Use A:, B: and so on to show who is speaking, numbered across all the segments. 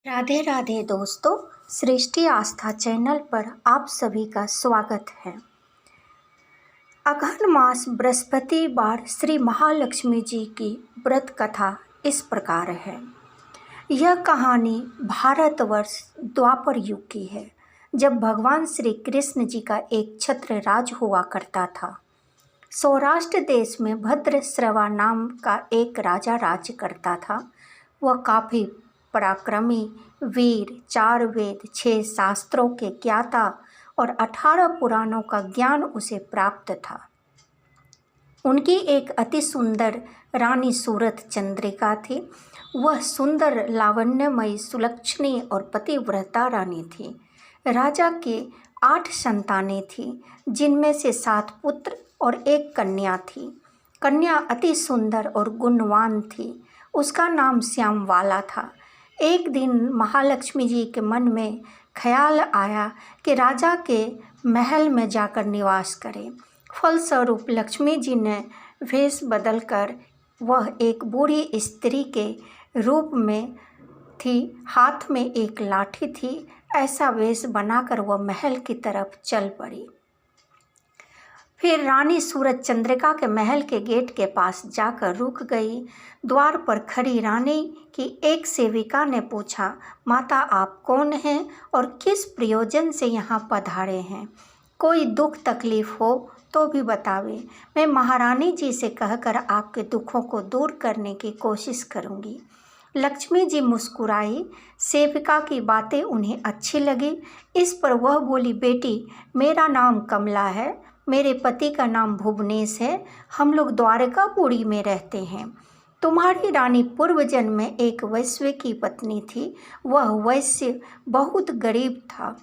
A: राधे राधे दोस्तों, सृष्टि आस्था चैनल पर आप सभी का स्वागत है। अघन मास बृहस्पतिवार श्री महालक्ष्मी जी की व्रत कथा इस प्रकार है। यह कहानी भारतवर्ष द्वापर युग की है, जब भगवान श्री कृष्ण जी का एक छत्र राज हुआ करता था। सौराष्ट्र देश में भद्रश्रवा नाम का एक राजा राज्य करता था। वह काफ़ी पराक्रमी, वीर, 4 वेद, 6 शास्त्रों के ज्ञाता और 18 पुराणों का ज्ञान उसे प्राप्त था। उनकी एक अति सुंदर रानी सूरत चंद्रिका थी। वह सुंदर, लावण्यमयी, सुलक्षणी और पतिव्रता रानी थी। राजा के 8 संतानें थीं, जिनमें से 7 पुत्र और 1 कन्या थी। कन्या अति सुंदर और गुणवान थी। उसका नाम श्यामवाला था। एक दिन महालक्ष्मी जी के मन में ख्याल आया कि राजा के महल में जाकर निवास करें। फलस्वरूप लक्ष्मी जी ने वेश बदलकर, वह एक बूढ़ी स्त्री के रूप में थी, हाथ में एक लाठी थी, ऐसा वेश बनाकर वह महल की तरफ चल पड़ी। फिर रानी सूरत चंद्रिका के महल के गेट के पास जाकर रुक गई। द्वार पर खड़ी रानी की एक सेविका ने पूछा, माता आप कौन हैं और किस प्रयोजन से यहाँ पधारे हैं? कोई दुख तकलीफ हो तो भी बतावे, मैं महारानी जी से कहकर आपके दुखों को दूर करने की कोशिश करूँगी। लक्ष्मी जी मुस्कुराई। सेविका की बातें उन्हें अच्छी लगी। इस पर वह बोली, बेटी मेरा नाम कमला है, मेरे पति का नाम भुवनेश है, हम लोग द्वारकापुरी में रहते हैं। तुम्हारी रानी पूर्व जन्म में एक वैश्य की पत्नी थी। वह वैश्य बहुत गरीब था।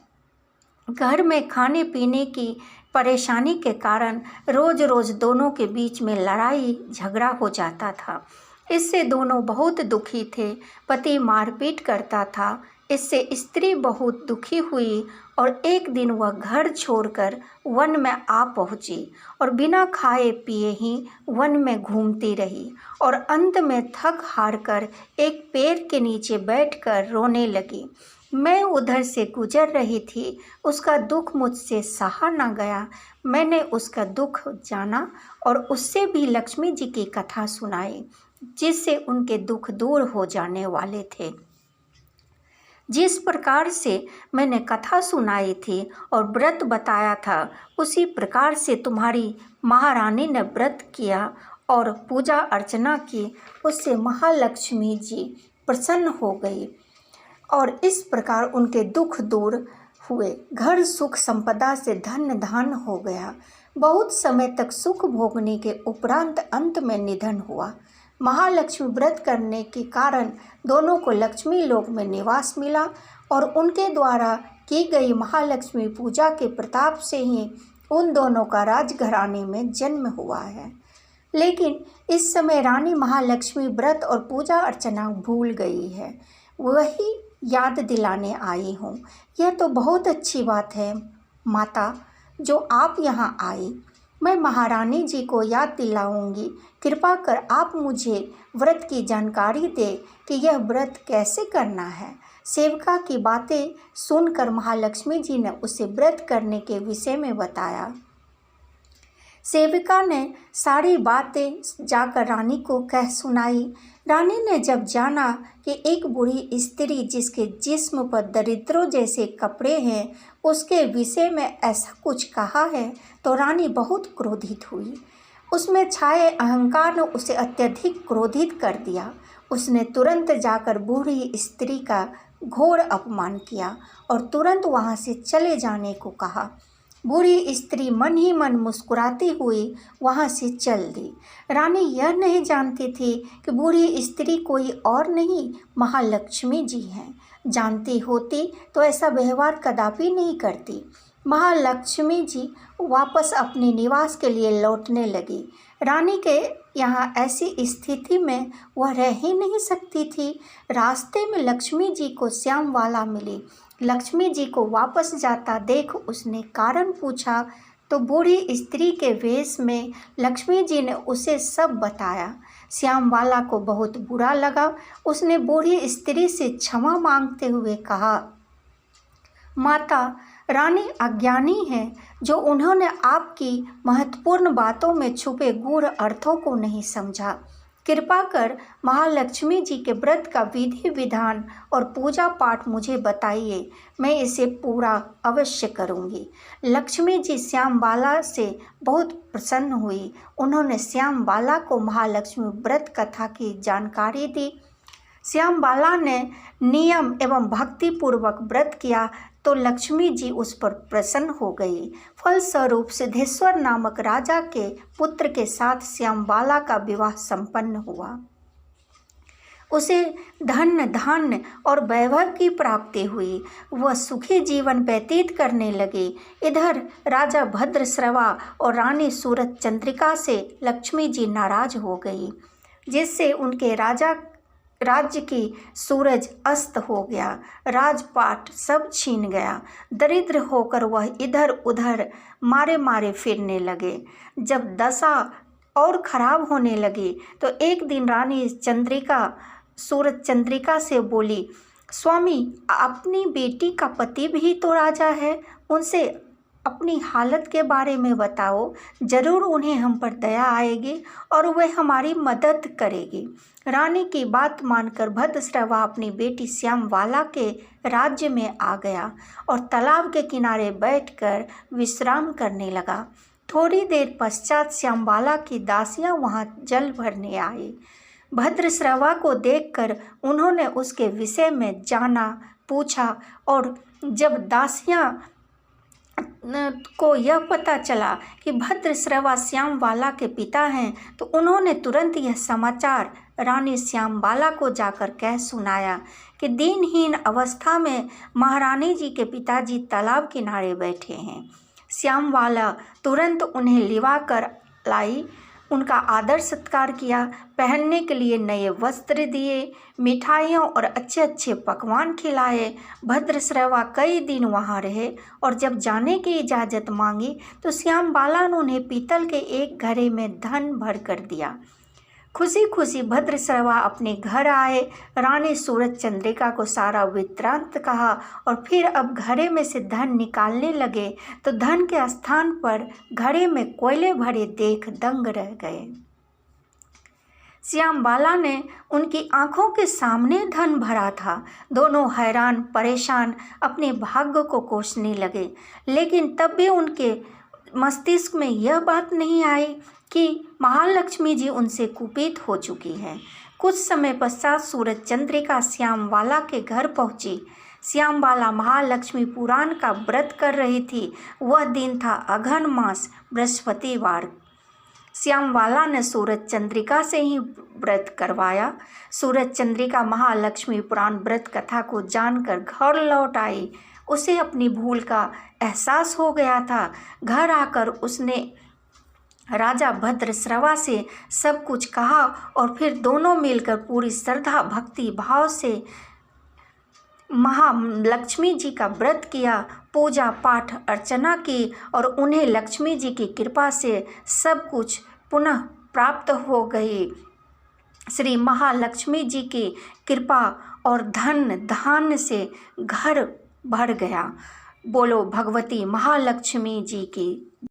A: घर में खाने पीने की परेशानी के कारण रोज रोज दोनों के बीच में लड़ाई झगड़ा हो जाता था। इससे दोनों बहुत दुखी थे। पति मारपीट करता था। इससे स्त्री बहुत दुखी हुई और एक दिन वह घर छोड़कर वन में आ पहुंची और बिना खाए पिए ही वन में घूमती रही और अंत में थक हार कर एक पेड़ के नीचे बैठकर रोने लगी। मैं उधर से गुजर रही थी। उसका दुख मुझसे सहा न गया। मैंने उसका दुख जाना और उससे भी लक्ष्मी जी की कथा सुनाई, जिससे उनके दुख दूर हो जाने वाले थे। जिस प्रकार से मैंने कथा सुनाई थी और व्रत बताया था, उसी प्रकार से तुम्हारी महारानी ने व्रत किया और पूजा अर्चना की। उससे महालक्ष्मी जी प्रसन्न हो गई और इस प्रकार उनके दुख दूर हुए। घर सुख संपदा से धन धान हो गया। बहुत समय तक सुख भोगने के उपरांत अंत में निधन हुआ। महालक्ष्मी व्रत करने के कारण दोनों को लक्ष्मी लोक में निवास मिला और उनके द्वारा की गई महालक्ष्मी पूजा के प्रताप से ही उन दोनों का राजघराने में जन्म हुआ है। लेकिन इस समय रानी महालक्ष्मी व्रत और पूजा अर्चना भूल गई है। वही याद दिलाने आई हूँ। यह तो बहुत अच्छी बात है माता जो आप यहाँ आई। मैं महारानी जी को याद दिलाऊंगी। कृपा कर आप मुझे व्रत की जानकारी दे कि यह व्रत कैसे करना है। सेविका की बातें सुनकर महालक्ष्मी जी ने उसे व्रत करने के विषय में बताया। सेविका ने सारी बातें जाकर रानी को कह सुनाई। रानी ने जब जाना कि एक बूढ़ी स्त्री जिसके जिस्म पर दरिद्रों जैसे कपड़े हैं, उसके विषय में ऐसा कुछ कहा है, तो रानी बहुत क्रोधित हुई। उसमें छाए अहंकार ने उसे अत्यधिक क्रोधित कर दिया। उसने तुरंत जाकर बूढ़ी स्त्री का घोर अपमान किया और तुरंत वहाँ से चले जाने को कहा। बूढ़ी स्त्री मन ही मन मुस्कुराती हुई वहाँ से चल दी। रानी यह नहीं जानती थी कि बूढ़ी स्त्री कोई और नहीं, महालक्ष्मी जी हैं। जानती होती तो ऐसा व्यवहार कदापि नहीं करती। महालक्ष्मी जी वापस अपने निवास के लिए लौटने लगी। रानी के यहाँ ऐसी स्थिति में वह रह ही नहीं सकती थी। रास्ते में लक्ष्मी जी को श्यामवाला मिली। लक्ष्मी जी को वापस जाता देख उसने कारण पूछा तो बूढ़ी स्त्री के वेश में लक्ष्मी जी ने उसे सब बताया। श्यामबाला को बहुत बुरा लगा। उसने बूढ़ी स्त्री से क्षमा मांगते हुए कहा, माता, रानी अज्ञानी है, जो उन्होंने आपकी महत्वपूर्ण बातों में छुपे गूढ़ अर्थों को नहीं समझा। कृपा कर महालक्ष्मी जी के व्रत का विधि विधान और पूजा पाठ मुझे बताइए, मैं इसे पूरा अवश्य करूंगी। लक्ष्मी जी श्यामबाला से बहुत प्रसन्न हुई। उन्होंने श्यामबाला को महालक्ष्मी व्रत कथा की जानकारी दी। श्यामबाला ने नियम एवं भक्ति पूर्वक व्रत किया तो लक्ष्मी जी उस पर प्रसन्न हो गई। फलस्वरूप सिद्धेश्वर नामक राजा के पुत्र के साथ श्यामबाला का विवाह संपन्न हुआ। उसे धन धान्य और वैभव की प्राप्ति हुई। वह सुखी जीवन व्यतीत करने लगी। इधर राजा भद्रश्रवा और रानी सूरत चंद्रिका से लक्ष्मी जी नाराज हो गई, जिससे उनके राज्य की सूरज अस्त हो गया। राजपाट सब छीन गया। दरिद्र होकर वह इधर उधर मारे मारे फिरने लगे। जब दशा और खराब होने लगी तो एक दिन रानी चंद्रिका सूरज चंद्रिका से बोली, स्वामी, अपनी बेटी का पति भी तो राजा है, उनसे अपनी हालत के बारे में बताओ। जरूर उन्हें हम पर दया आएगी और वह हमारी मदद करेगी। रानी की बात मानकर भद्रश्रवा अपनी बेटी श्यामबाला के राज्य में आ गया और तालाब के किनारे बैठकर विश्राम करने लगा। थोड़ी देर पश्चात श्यामबाला की दासियां वहां जल भरने आई। भद्रश्रवा को देखकर उन्होंने उसके विषय में जाना, पूछा और जब दासियां को यह पता चला कि भद्रश्रवा श्यामबाला के पिता हैं तो उन्होंने तुरंत यह समाचार रानी श्यामबाला को जाकर कह सुनाया कि दीनहीन अवस्था में महारानी जी के पिताजी तालाब किनारे बैठे हैं। श्यामबाला तुरंत उन्हें लिवा कर लाई, उनका आदर सत्कार किया, पहनने के लिए नए वस्त्र दिए, मिठाइयों और अच्छे अच्छे पकवान खिलाए। भद्रश्रवा कई दिन वहाँ रहे और जब जाने की इजाज़त मांगी तो श्यामबाला ने उन्हें पीतल के एक घड़े में धन भर कर दिया। खुशी खुशी भद्रश्रवा अपने घर आए। रानी सूरज चंद्रिका को सारा वृत्तांत कहा और फिर अब घड़े में से धन निकालने लगे तो धन के स्थान पर घड़े में कोयले भरे देख दंग रह गए। श्यामबाला ने उनकी आंखों के सामने धन भरा था। दोनों हैरान परेशान अपने भाग्य को कोसने लगे, लेकिन तब भी उनके मस्तिष्क में यह बात नहीं आई कि महालक्ष्मी जी उनसे कुपित हो चुकी है। कुछ समय पश्चात सूरज चंद्रिका श्यामबाला के घर पहुंची। श्यामबाला महालक्ष्मी पुराण का व्रत कर रही थी। वह दिन था अघन मास, बृहस्पतिवार। श्यामबाला ने सूरज चंद्रिका से ही व्रत करवाया। सूरज चंद्रिका महालक्ष्मी पुराण व्रत कथा को जानकर घर लौट आई। उसे अपनी भूल का एहसास हो गया था। घर आकर उसने राजा भद्रश्रवा से सब कुछ कहा और फिर दोनों मिलकर पूरी श्रद्धा भक्ति भाव से महालक्ष्मी जी का व्रत किया, पूजा पाठ अर्चना की और उन्हें लक्ष्मी जी की कृपा से सब कुछ पुनः प्राप्त हो गई। श्री महालक्ष्मी जी की कृपा और धन धान्य से घर भर गया। बोलो भगवती महालक्ष्मी जी की।